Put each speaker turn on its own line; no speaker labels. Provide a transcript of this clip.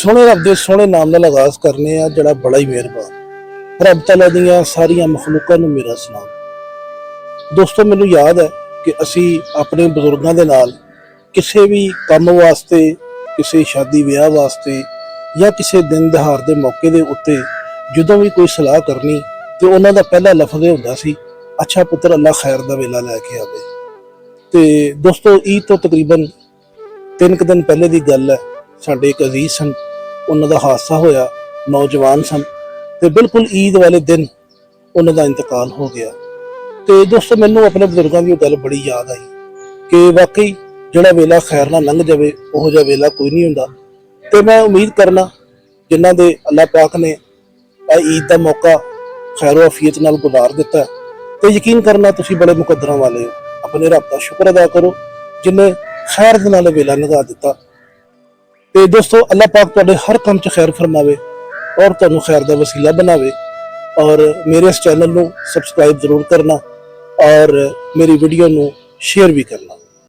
सोहने रब दे सोहने नाम नाल आगाज़ करने आ जड़ा बड़ा ही मेहरबान रब तआला दीआं सारियां मखलूकां नूं मेरा सलाम। दोस्तों मैनूं याद है कि असी अपने बजुर्गों के नाल किसी भी काम वास्ते, किसी शादी ब्याह वास्ते या किसी दिन दिहाड़ के मौके के उत्ते जदों भी कोई सलाह करनी तो उन्हों का पहला लफज होंदा सी, अच्छा पुत्र अल्लाह खैर का वेला लैके आवे। तो दोस्तों ईद तो तकरीबन 3 दिन पहले की गल है, साडे एक अजीज सन, उन्होंने हादसा होया, नौजवान सन, तो बिल्कुल ईद वाले दिन उन्होंने इंतकाल हो गया। तो दोस्तों मैनू अपने बजुर्गों की गल बड़ी याद आई कि वाकई जोड़ा वेला खैर ना लंघ जाए उहो जिहा वेला कोई नहीं हुंदा। तो मैं उम्मीद करना जिन्हां दे अल्लाह पाक ने ईद का मौका खैर आफियत नाल गुजार दिता है, तो यकीन करना तुसीं बड़े मुकद्दरां वाले हो। अपने रब का शुक्र अदा करो जिन्हें खैर दे नाल वेला लंघा दिता। तो दोस्तों अल्लाह पाक तुहाडे हर काम च खैर फरमावे और तुहानूं खैर का वसीला बनावे। और मेरे इस चैनल को सबसक्राइब जरूर करना और मेरी वीडियो को शेयर भी करना।